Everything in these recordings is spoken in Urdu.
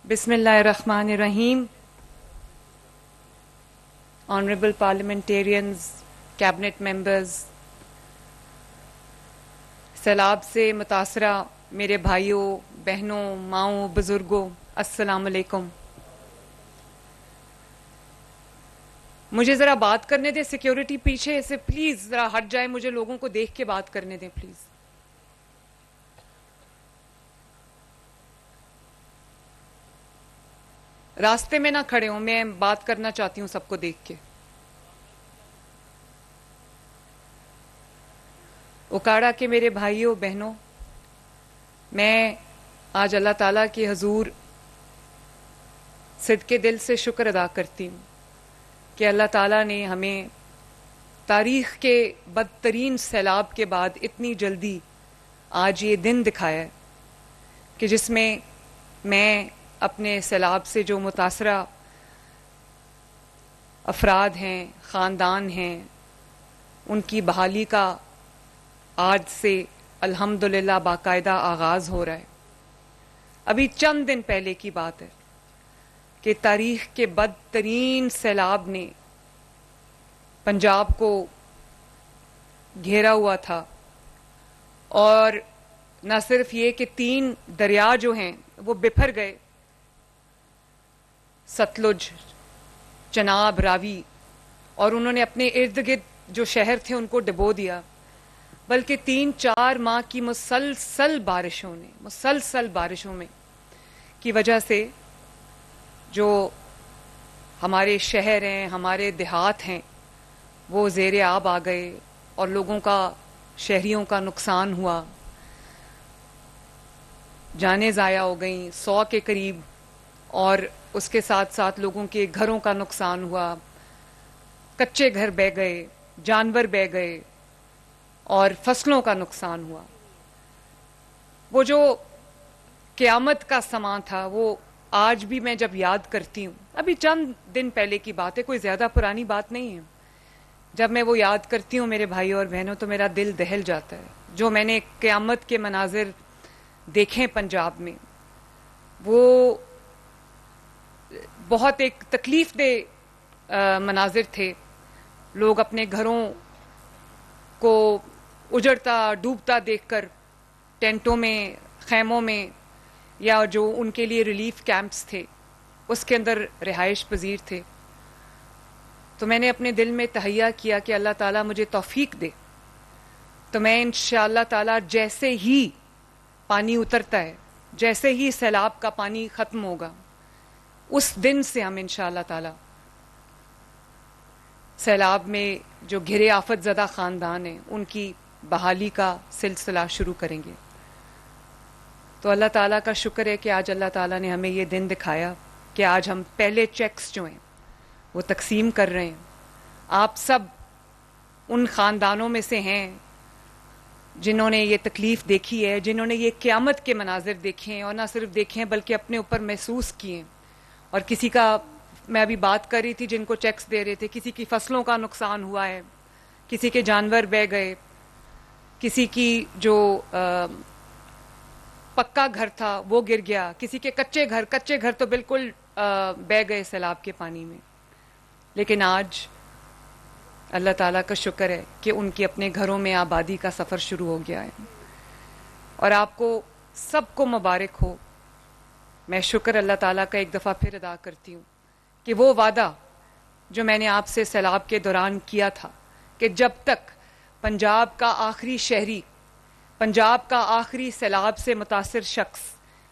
Bismillahirrahmanirrahim. Honorable parliamentarians, cabinet members, سیلاب سے متاثرہ میرے بھائیوں، بہنوں، ماؤں، بزرگوں، السلام علیکم. مجھے ذرا بات کرنے دیں. سیکیورٹی پیچھے سے پلیز ذرا ہٹ جائے، مجھے لوگوں کو دیکھ کے بات کرنے دیں پلیز. راستے میں نہ کھڑے ہوں، میں بات کرنا چاہتی ہوں سب کو دیکھ کے. اکاڑا کے میرے بھائیوں بہنوں، میں آج اللہ تعالیٰ کی حضور صدقے دل سے شکر ادا کرتی ہوں کہ اللہ تعالیٰ نے ہمیں تاریخ کے بدترین سیلاب کے بعد اتنی جلدی آج یہ دن دکھایا ہے کہ جس میں میں اپنے سیلاب سے جو متاثرہ افراد ہیں، خاندان ہیں، ان کی بحالی کا آج سے الحمدللہ باقاعدہ آغاز ہو رہا ہے. ابھی چند دن پہلے کی بات ہے کہ تاریخ کے بدترین سیلاب نے پنجاب کو گھیرا ہوا تھا، اور نہ صرف یہ کہ 3 دریا جو ہیں وہ بپھر گئے، ستلج، چناب، راوی، اور انہوں نے اپنے ارد گرد جو شہر تھے ان کو ڈبو دیا، بلکہ 3-4 ماہ کی مسلسل بارشوں میں کی وجہ سے جو ہمارے شہر ہیں، ہمارے دیہات ہیں، وہ زیر آب آ گئے اور لوگوں کا، شہریوں کا نقصان ہوا. جانیں ضائع ہو گئیں 100 کے قریب، اور اس کے ساتھ ساتھ لوگوں کے گھروں کا نقصان ہوا، کچے گھر بہہ گئے، جانور بہہ گئے اور فصلوں کا نقصان ہوا. وہ جو قیامت کا سماں تھا وہ آج بھی میں جب یاد کرتی ہوں، ابھی چند دن پہلے کی بات ہے، کوئی زیادہ پرانی بات نہیں ہے، جب میں وہ یاد کرتی ہوں میرے بھائیوں اور بہنوں تو میرا دل دہل جاتا ہے. جو میں نے قیامت کے مناظر دیکھیں پنجاب میں، وہ بہت ایک تکلیف دہ مناظر تھے. لوگ اپنے گھروں کو اجڑتا ڈوبتا دیکھ کر ٹینٹوں میں، خیموں میں، یا جو ان کے لیے ریلیف کیمپس تھے اس کے اندر رہائش پذیر تھے. تو میں نے اپنے دل میں تہیہ کیا کہ اللہ تعالیٰ مجھے توفیق دے تو میں انشاءاللہ تعالیٰ جیسے ہی پانی اترتا ہے، جیسے ہی سیلاب کا پانی ختم ہوگا، اس دن سے ہم انشاءاللہ تعالیٰ سیلاب میں جو گھرے آفت زدہ خاندان ہیں ان کی بحالی کا سلسلہ شروع کریں گے. تو اللہ تعالیٰ کا شکر ہے کہ آج اللہ تعالیٰ نے ہمیں یہ دن دکھایا کہ آج ہم پہلے چیکس جو ہیں وہ تقسیم کر رہے ہیں. آپ سب ان خاندانوں میں سے ہیں جنہوں نے یہ تکلیف دیکھی ہے، جنہوں نے یہ قیامت کے مناظر دیکھے ہیں، اور نہ صرف دیکھے ہیں بلکہ اپنے اوپر محسوس کیے ہیں. اور کسی کا، میں ابھی بات کر رہی تھی جن کو چیکس دے رہے تھے، کسی کی فصلوں کا نقصان ہوا ہے، کسی کے جانور بہہ گئے، کسی کی جو پکا گھر تھا وہ گر گیا، کسی کے کچے گھر تو بالکل بہہ گئے سیلاب کے پانی میں. لیکن آج اللہ تعالیٰ کا شکر ہے کہ ان کی اپنے گھروں میں آبادی کا سفر شروع ہو گیا ہے. اور آپ کو سب کو مبارک ہو. میں شکر اللہ تعالیٰ کا ایک دفعہ پھر ادا کرتی ہوں کہ وہ وعدہ جو میں نے آپ سے سیلاب کے دوران کیا تھا کہ جب تک پنجاب کا آخری شہری، پنجاب کا آخری سیلاب سے متاثر شخص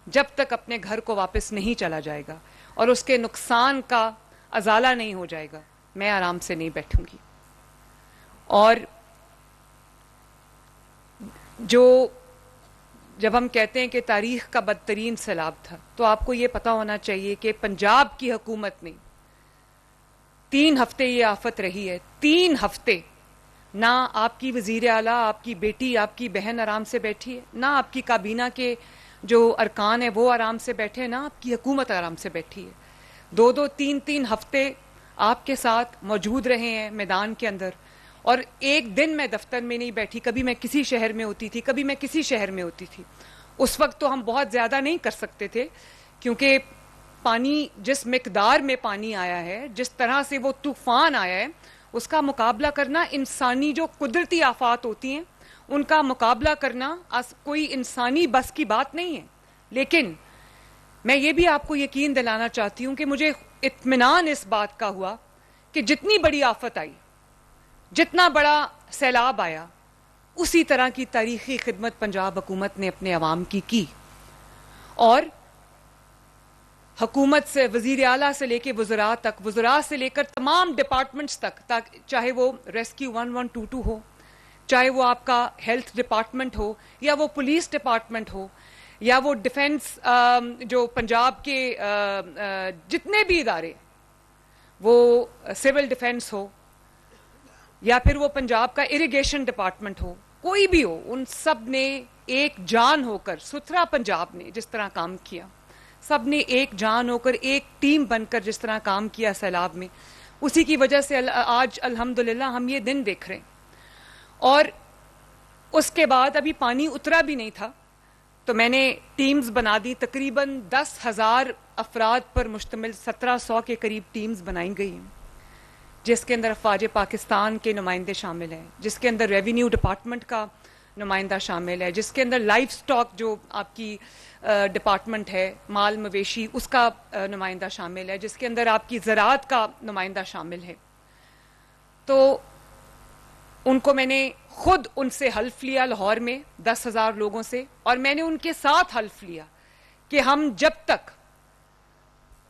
جب تک اپنے گھر کو واپس نہیں چلا جائے گا اور اس کے نقصان کا ازالہ نہیں ہو جائے گا، میں آرام سے نہیں بیٹھوں گی. اور جب ہم کہتے ہیں کہ تاریخ کا بدترین سیلاب تھا تو آپ کو یہ پتا ہونا چاہیے کہ پنجاب کی حکومت نے 3 ہفتے یہ آفت رہی ہے. 3 ہفتے نہ آپ کی وزیر اعلیٰ، آپ کی بیٹی، آپ کی بہن آرام سے بیٹھی ہے، نہ آپ کی کابینہ کے جو ارکان ہیں وہ آرام سے بیٹھے، نہ آپ کی حکومت آرام سے بیٹھی ہے. 2-2 3-3 ہفتے آپ کے ساتھ موجود رہے ہیں میدان کے اندر. اور ایک دن میں دفتر میں نہیں بیٹھی، کبھی میں کسی شہر میں ہوتی تھی، کبھی میں کسی شہر میں ہوتی تھی. اس وقت تو ہم بہت زیادہ نہیں کر سکتے تھے کیونکہ پانی جس مقدار میں پانی آیا ہے, جس طرح سے وہ طوفان آیا ہے, اس کا مقابلہ کرنا انسانی جو قدرتی آفات ہوتی ہیں ان کا مقابلہ کرنا کوئی انسانی بس کی بات نہیں ہے. لیکن میں یہ بھی آپ کو یقین دلانا چاہتی ہوں کہ مجھے اطمینان اس بات کا ہوا کہ جتنی بڑی آفت آئی, جتنا بڑا سیلاب آیا, اسی طرح کی تاریخی خدمت پنجاب حکومت نے اپنے عوام کی. اور حکومت سے وزیر اعلیٰ سے لے کے وزراء تک, وزراء سے لے کر تمام ڈپارٹمنٹس تک, چاہے وہ ریسکیو 1122 ہو, چاہے وہ آپ کا ہیلتھ ڈپارٹمنٹ ہو, یا وہ پولیس ڈپارٹمنٹ ہو, یا وہ ڈیفنس جو پنجاب کے جتنے بھی ادارے, وہ سول ڈیفنس ہو, یا پھر وہ پنجاب کا اریگیشن ڈپارٹمنٹ ہو, کوئی بھی ہو, ان سب نے ایک جان ہو کر, ستھرا پنجاب نے جس طرح کام کیا, سب نے ایک جان ہو کر, ایک ٹیم بن کر جس طرح کام کیا سیلاب میں, اسی کی وجہ سے آج الحمدللہ ہم یہ دن دیکھ رہے ہیں. اور اس کے بعد ابھی پانی اترا بھی نہیں تھا تو میں نے ٹیمز بنا دی, تقریباً 10,000 افراد پر مشتمل 1700 کے قریب ٹیمز بنائی گئی ہیں, جس کے اندر افواج پاکستان کے نمائندے شامل ہیں, جس کے اندر ریونیو ڈپارٹمنٹ کا نمائندہ شامل ہے, جس کے اندر لائف سٹاک جو آپ کی ڈپارٹمنٹ ہے, مال مویشی, اس کا نمائندہ شامل ہے, جس کے اندر آپ کی زراعت کا نمائندہ شامل ہے. تو ان کو میں نے خود ان سے حلف لیا لاہور میں 10,000 لوگوں سے, اور میں نے ان کے ساتھ حلف لیا کہ ہم جب تک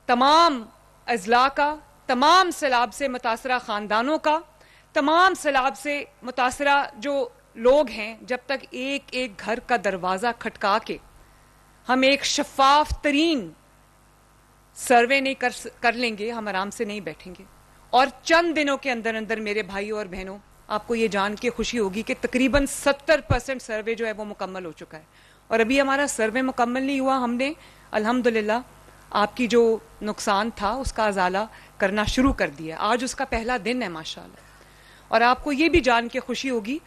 تمام اضلاع کا, تمام سیلاب سے متاثرہ خاندانوں کا, تمام سیلاب سے متاثرہ جو لوگ ہیں, جب تک ایک ایک گھر کا دروازہ کھٹکا کے ہم ایک شفاف ترین سروے نہیں کر لیں گے, ہم آرام سے نہیں بیٹھیں گے. اور چند دنوں کے اندر اندر میرے بھائیوں اور بہنوں, آپ کو یہ جان کے خوشی ہوگی کہ تقریباً 70% سروے جو ہے وہ مکمل ہو چکا ہے. اور ابھی ہمارا سروے مکمل نہیں ہوا, ہم نے الحمدللہ آپ کی جو نقصان تھا اس کا ازالہ کرنا شروع کر دیا. آج اس کا پہلا دن ہے ماشاءاللہ. اور آپ کو یہ بھی جان کے خوشی ہوگی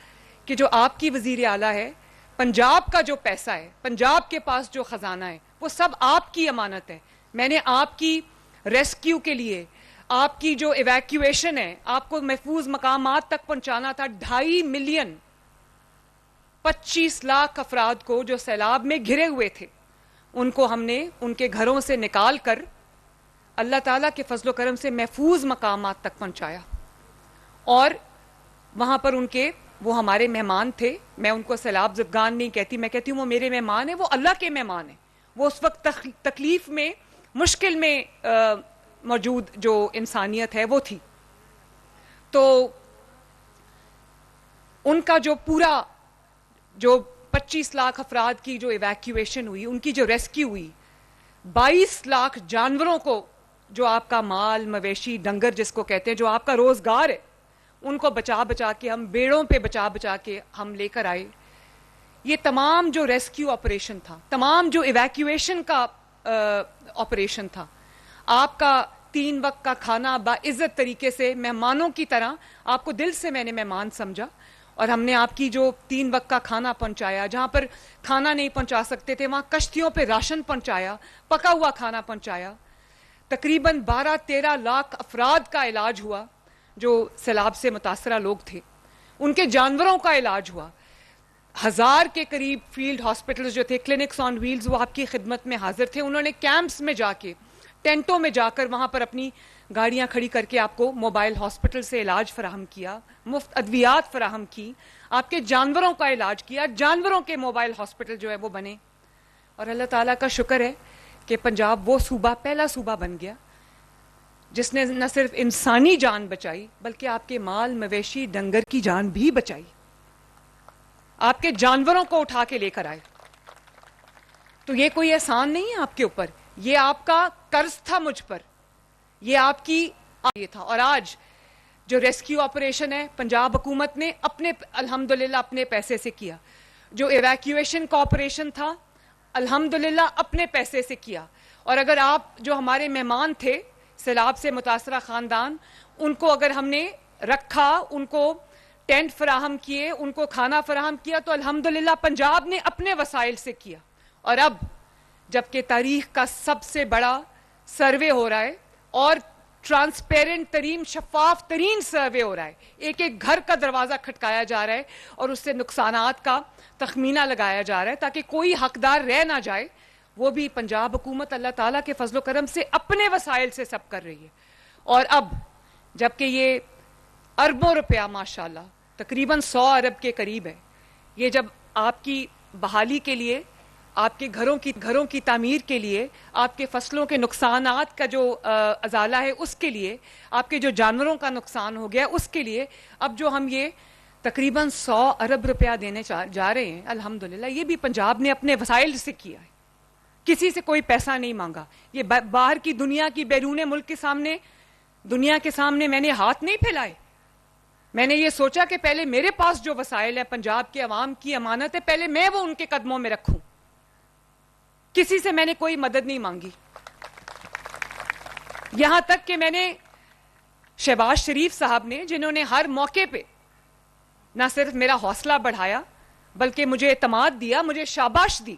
کہ جو آپ کی وزیر اعلیٰ ہے, پنجاب کا جو پیسہ ہے, پنجاب کے پاس جو خزانہ ہے, وہ سب آپ کی امانت ہے. میں نے آپ کی ریسکیو کے لیے, آپ کی جو ایویکیویشن ہے, آپ کو محفوظ مقامات تک پہنچانا تھا, 2.5 ملین 25 لاکھ افراد کو جو سیلاب میں گھرے ہوئے تھے, ان کو ہم نے ان کے گھروں سے نکال کر اللہ تعالیٰ کے فضل و کرم سے محفوظ مقامات تک پہنچایا. اور وہاں پر ان کے, وہ ہمارے مہمان تھے, میں ان کو سیلاب زدگان نہیں کہتی, میں کہتی ہوں وہ میرے مہمان ہیں, وہ اللہ کے مہمان ہیں. وہ اس وقت تکلیف میں, مشکل میں موجود جو انسانیت ہے وہ تھی. تو ان کا جو پورا, جو 25 لاکھ افراد کی جو ایویکیویشن ہوئی, ان کی جو ریسکیو ہوئی, 22 لاکھ جانوروں کو, جو آپ کا مال مویشی, ڈنگر جس کو کہتے ہیں, جو آپ کا روزگار ہے, ان کو بچا بچا کے, ہم بیڑوں پہ بچا بچا کے ہم لے کر آئے. یہ تمام جو ریسکیو آپریشن تھا, تمام جو ایویکیویشن کا آپریشن تھا, آپ کا 3 وقت کا کھانا باعزت طریقے سے مہمانوں کی طرح, آپ کو دل سے میں نے مہمان سمجھا, اور ہم نے آپ کی جو 3 وقت کا کھانا پہنچایا, جہاں پر کھانا نہیں پہنچا سکتے تھے وہاں کشتیوں پہ راشن پہنچایا, پکا ہوا کھانا پہنچایا. تقریباً 12-13 لاکھ افراد کا علاج ہوا جو سیلاب سے متاثرہ لوگ تھے, ان کے جانوروں کا علاج ہوا. 1000 کے قریب فیلڈ ہاسپٹلز جو تھے, کلینکس آن ویلز, وہ آپ کی خدمت میں حاضر تھے. انہوں نے کیمپس میں جا کے, ٹینٹوں میں جا کر, وہاں پر اپنی گاڑیاں کھڑی کر کے آپ کو موبائل ہاسپٹل سے علاج فراہم کیا, مفت ادویات فراہم کی, آپ کے جانوروں کا علاج کیا, جانوروں کے موبائل ہاسپٹل جو ہے وہ بنے. اور اللہ تعالیٰ کا شکر ہے کہ پنجاب وہ صوبہ, پہلا صوبہ بن گیا جس نے نہ صرف انسانی جان بچائی بلکہ آپ کے مال مویشی ڈنگر کی جان بھی بچائی, آپ کے جانوروں کو اٹھا کے لے کر آئے. تو یہ کوئی احسان نہیں ہے آپ کے اوپر, یہ آپ کا قرض تھا مجھ پر, یہ آپ کی یہ تھا. اور آج جو ریسکیو آپریشن ہے پنجاب حکومت نے اپنے الحمدللہ اپنے پیسے سے کیا, جو ایویکیویشن کا آپریشن تھا الحمدللہ اپنے پیسے سے کیا. اور اگر آپ جو ہمارے مہمان تھے سیلاب سے متاثرہ خاندان, ان کو اگر ہم نے رکھا, ان کو ٹینٹ فراہم کیے, ان کو کھانا فراہم کیا, تو الحمدللہ پنجاب نے اپنے وسائل سے کیا. اور اب جبکہ تاریخ کا سب سے بڑا سروے ہو رہا ہے اور ٹرانسپیرنٹ ترین شفاف ترین سروے ہو رہا ہے. ایک ایک گھر کا دروازہ کھٹکایا جا رہا ہے اور اس سے نقصانات کا تخمینہ لگایا جا رہا ہے تاکہ کوئی حقدار رہ نہ جائے. وہ بھی پنجاب حکومت اللہ تعالیٰ کے فضل و کرم سے اپنے وسائل سے سب کر رہی ہے. اور اب جبکہ یہ اربوں روپیہ ماشاءاللہ تقریباً 100 ارب کے قریب ہے, یہ جب آپ کی بحالی کے لیے, آپ کے گھروں کی تعمیر کے لیے, آپ کے فصلوں کے نقصانات کا جو ازالہ ہے اس کے لیے, آپ کے جو جانوروں کا نقصان ہو گیا اس کے لیے, اب جو ہم یہ تقریباً 100 ارب روپیہ دینے جا رہے ہیں الحمدللہ, یہ بھی پنجاب نے اپنے وسائل سے کیا ہے, کسی سے کوئی پیسہ نہیں مانگا. یہ باہر کی دنیا کی بیرون ملک کے سامنے, دنیا کے سامنے میں نے ہاتھ نہیں پھیلائے. میں نے یہ سوچا کہ پہلے میرے پاس جو وسائل ہے, پنجاب کے عوام کی امانت ہے, پہلے میں وہ ان کے قدموں میں رکھوں. کسی سے میں نے کوئی مدد نہیں مانگی. یہاں تک کہ میں نے شہباز شریف صاحب نے, جنہوں نے ہر موقع پہ نہ صرف میرا حوصلہ بڑھایا بلکہ مجھے اعتماد دیا, مجھے شاباش دی.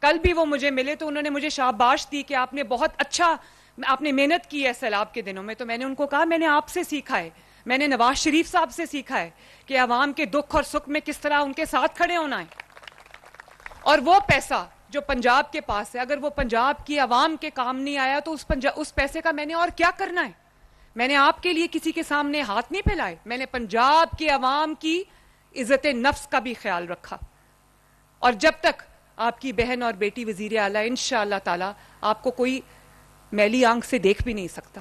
کل بھی وہ مجھے ملے تو انہوں نے مجھے شاباش دی کہ آپ نے بہت اچھا, آپ نے محنت کی ہے سیلاب کے دنوں میں. تو میں نے ان کو کہا میں نے آپ سے سیکھا ہے, میں نے نواز شریف صاحب سے سیکھا ہے کہ عوام کے دکھ اور سکھ میں کس طرح ان کے ساتھ کھڑے ہونا ہے. اور وہ پیسہ جو پنجاب کے پاس ہے, اگر وہ پنجاب کی عوام کے کام نہیں آیا تو اس پیسے کا میں نے اور کیا کرنا ہے. میں نے آپ کے لیے کسی کے سامنے ہاتھ نہیں پھیلائے, میں نے پنجاب کے عوام کی عزت نفس کا بھی خیال رکھا. اور جب تک آپ کی بہن اور بیٹی وزیر اعلیٰ انشاءاللہ تعالی, آپ کو کوئی میلی آنکھ سے دیکھ بھی نہیں سکتا.